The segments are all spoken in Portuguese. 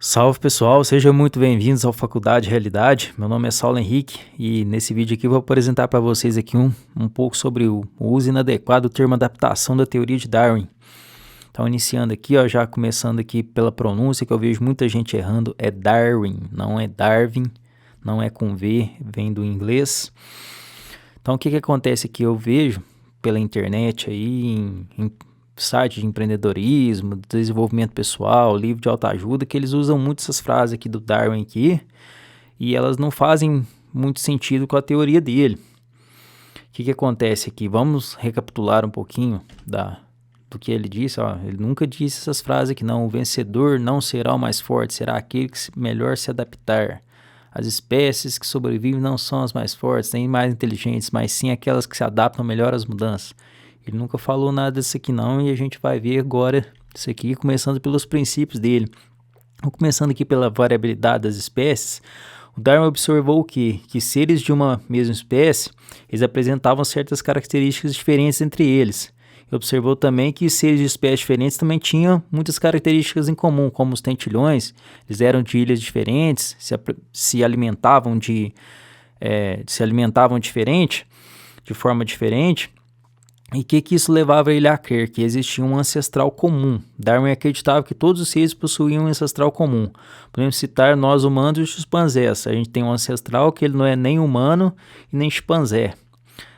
Salve pessoal, sejam muito bem-vindos ao Faculdade Realidade. Meu nome é Saulo Henrique e nesse vídeo aqui eu vou apresentar para vocês aqui um pouco sobre o uso inadequado do termo adaptação da teoria de Darwin. Então iniciando aqui, já começando aqui pela pronúncia que eu vejo muita gente errando, é Darwin, não é Darwin, não é com V, vem do inglês. Então o que acontece aqui? Eu vejo pela internet aí em site de empreendedorismo, desenvolvimento pessoal, livro de autoajuda, que eles usam muito essas frases aqui do Darwin aqui, e elas não fazem muito sentido com a teoria dele. O que acontece aqui? Vamos recapitular um pouquinho do que ele disse. Ele nunca disse essas frases aqui, não. O vencedor não será o mais forte, será aquele que melhor se adaptar. As espécies que sobrevivem não são as mais fortes, nem mais inteligentes, mas sim aquelas que se adaptam melhor às mudanças. Ele nunca falou nada disso aqui não, e a gente vai ver agora isso aqui, começando pelos princípios dele. Começando aqui pela variabilidade das espécies, o Darwin observou que seres de uma mesma espécie, eles apresentavam certas características diferentes entre eles. E observou também que seres de espécies diferentes também tinham muitas características em comum, como os tentilhões, eles eram de ilhas diferentes, se alimentavam de forma diferente. E o que isso levava ele a crer? Que existia um ancestral comum. Darwin acreditava que todos os seres possuíam um ancestral comum. Podemos citar nós humanos e os chimpanzés. A gente tem um ancestral que ele não é nem humano e nem chimpanzé.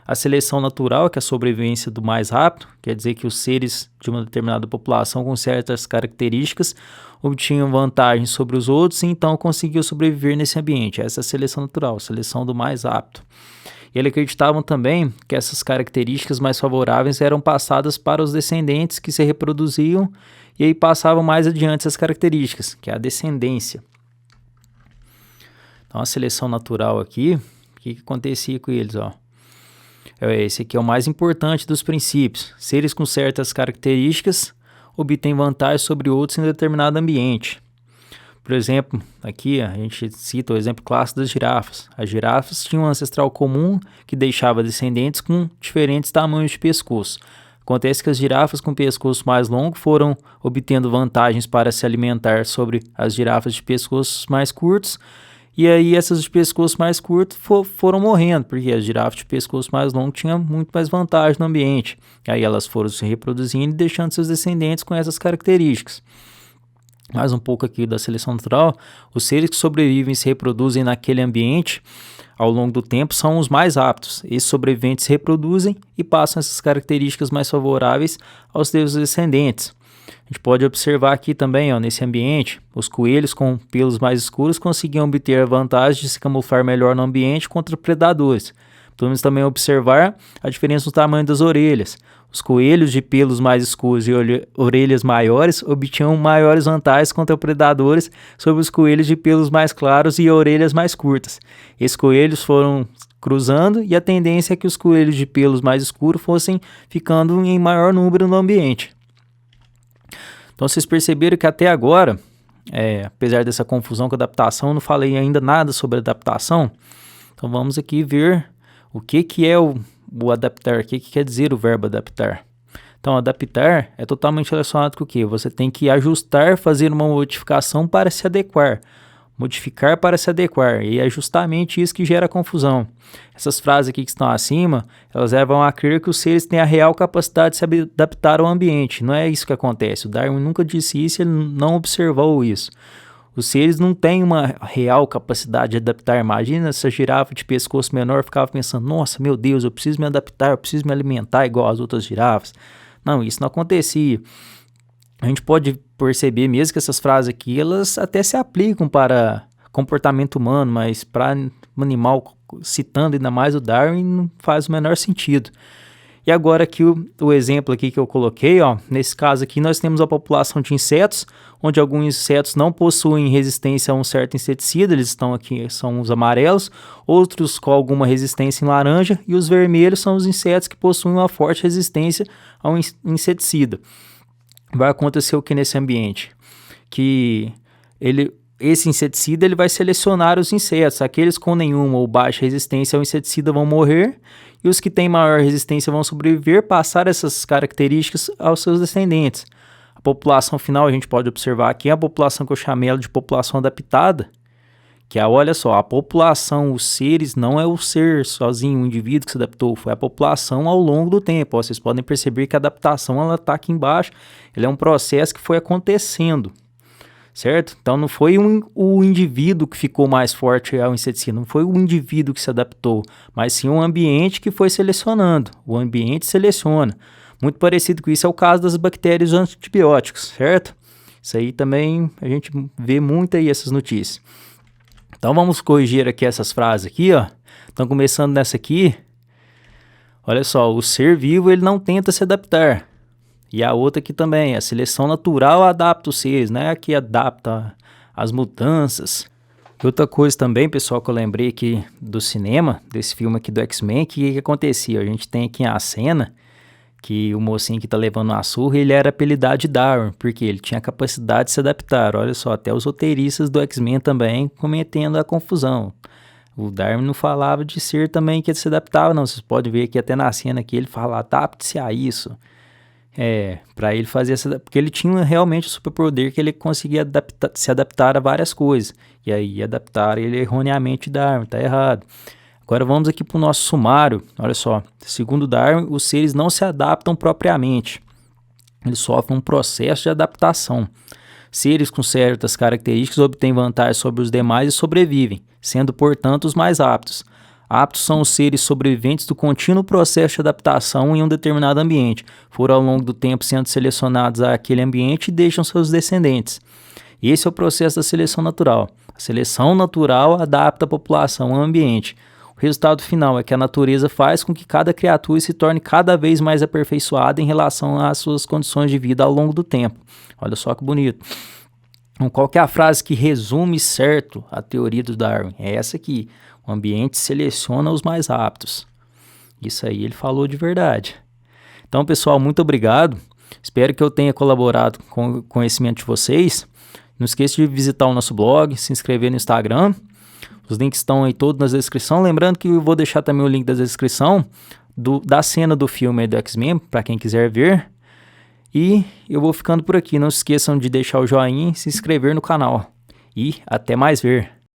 A seleção natural, que é a sobrevivência do mais rápido, quer dizer que os seres de uma determinada população com certas características obtinham vantagem sobre os outros e então conseguiam sobreviver nesse ambiente. Essa é a seleção natural, a seleção do mais apto. E eles acreditavam também que essas características mais favoráveis eram passadas para os descendentes que se reproduziam e aí passavam mais adiante essas características, que é a descendência. Então a seleção natural aqui, o que acontecia com eles? Esse aqui é o mais importante dos princípios. Seres com certas características obtêm vantagem sobre outros em determinado ambiente. Por exemplo, aqui a gente cita o exemplo clássico das girafas. As girafas tinham um ancestral comum que deixava descendentes com diferentes tamanhos de pescoço. Acontece que as girafas com pescoço mais longo foram obtendo vantagens para se alimentar sobre as girafas de pescoços mais curtos, e aí essas de pescoço mais curto foram morrendo, porque as girafas de pescoço mais longo tinham muito mais vantagem no ambiente. Aí elas foram se reproduzindo e deixando seus descendentes com essas características. Mais um pouco aqui da seleção natural, os seres que sobrevivem e se reproduzem naquele ambiente ao longo do tempo são os mais aptos. Esses sobreviventes se reproduzem e passam essas características mais favoráveis aos seus descendentes. A gente pode observar aqui também, nesse ambiente, os coelhos com pelos mais escuros conseguiam obter a vantagem de se camuflar melhor no ambiente contra predadores. Podemos também observar a diferença no tamanho das orelhas. Os coelhos de pelos mais escuros e orelhas maiores obtinham maiores vantagens contra predadores sobre os coelhos de pelos mais claros e orelhas mais curtas. Esses coelhos foram cruzando e a tendência é que os coelhos de pelos mais escuros fossem ficando em maior número no ambiente. Então vocês perceberam que até agora, apesar dessa confusão com a adaptação, eu não falei ainda nada sobre adaptação. Então vamos aqui ver o que é o adaptar, o que quer dizer o verbo adaptar. Então, adaptar é totalmente relacionado com o quê? Você tem que ajustar, fazer uma modificação para se adequar. Modificar para se adequar. E é justamente isso que gera confusão. Essas frases aqui que estão acima, elas levam a crer que os seres têm a real capacidade de se adaptar ao ambiente. Não é isso que acontece. O Darwin nunca disse isso, ele não observou isso. Os seres não têm uma real capacidade de adaptar. Imagina essa girafa de pescoço menor ficava pensando, nossa, meu Deus, eu preciso me adaptar, eu preciso me alimentar igual as outras girafas. Não, isso não acontecia. A gente pode perceber mesmo que essas frases aqui, elas até se aplicam para comportamento humano, mas para um animal, citando ainda mais o Darwin, não faz o menor sentido. E agora aqui o exemplo aqui que eu coloquei, nesse caso aqui nós temos a população de insetos, onde alguns insetos não possuem resistência a um certo inseticida, eles estão aqui, são os amarelos, outros com alguma resistência em laranja, e os vermelhos são os insetos que possuem uma forte resistência a um inseticida. Vai acontecer o que nesse ambiente? Que esse inseticida ele vai selecionar os insetos, aqueles com nenhuma ou baixa resistência ao inseticida vão morrer, e os que têm maior resistência vão sobreviver, passar essas características aos seus descendentes. A população final a gente pode observar aqui a população que eu chamei ela de população adaptada, que é, olha só, a população, os seres, não é o ser sozinho, o indivíduo que se adaptou, foi a população ao longo do tempo. Ó, vocês podem perceber que a adaptação ela está aqui embaixo, ele é um processo que foi acontecendo, certo? Então não foi o indivíduo que ficou mais forte ao inseticida, não foi o indivíduo que se adaptou, mas sim o ambiente que foi selecionando, o ambiente seleciona. Muito parecido com isso é o caso das bactérias antibióticos, certo? Isso aí também a gente vê muito aí essas notícias. Então vamos corrigir aqui essas frases aqui, ó. Então começando nessa aqui, olha só, o ser vivo ele não tenta se adaptar. E a outra aqui também, a seleção natural adapta os seres, né? Que adapta as mudanças. E outra coisa também, pessoal, que eu lembrei aqui do cinema, desse filme aqui do X-Men, que acontecia? A gente tem aqui a cena que o mocinho que tá levando uma surra, ele era apelidado de Darwin, porque ele tinha a capacidade de se adaptar. Olha só, até os roteiristas do X-Men também cometendo a confusão. O Darwin não falava de ser também que ele se adaptava, não. Vocês podem ver aqui até na cena que ele fala, adapte-se a isso. Para ele fazer essa... Porque ele tinha realmente o superpoder que ele conseguia se adaptar a várias coisas. E aí adaptar ele erroneamente Darwin, tá errado. Agora vamos aqui para o nosso sumário. Olha só, segundo Darwin, os seres não se adaptam propriamente. Eles sofrem um processo de adaptação. Seres com certas características obtêm vantagem sobre os demais e sobrevivem, sendo, portanto, os mais aptos. Aptos são os seres sobreviventes do contínuo processo de adaptação em um determinado ambiente. Foram ao longo do tempo sendo selecionados àquele ambiente e deixam seus descendentes. Esse é o processo da seleção natural. A seleção natural adapta a população ao ambiente. O resultado final é que a natureza faz com que cada criatura se torne cada vez mais aperfeiçoada em relação às suas condições de vida ao longo do tempo. Olha só que bonito. Então, qual que é a frase que resume certo a teoria do Darwin? É essa aqui. O ambiente seleciona os mais aptos. Isso aí ele falou de verdade. Então, pessoal, muito obrigado. Espero que eu tenha colaborado com o conhecimento de vocês. Não esqueça de visitar o nosso blog, se inscrever no Instagram. Os links estão aí todos na descrição. Lembrando que eu vou deixar também o link da descrição da cena do filme do X-Men, para quem quiser ver. E eu vou ficando por aqui. Não se esqueçam de deixar o joinha e se inscrever no canal. E até mais ver.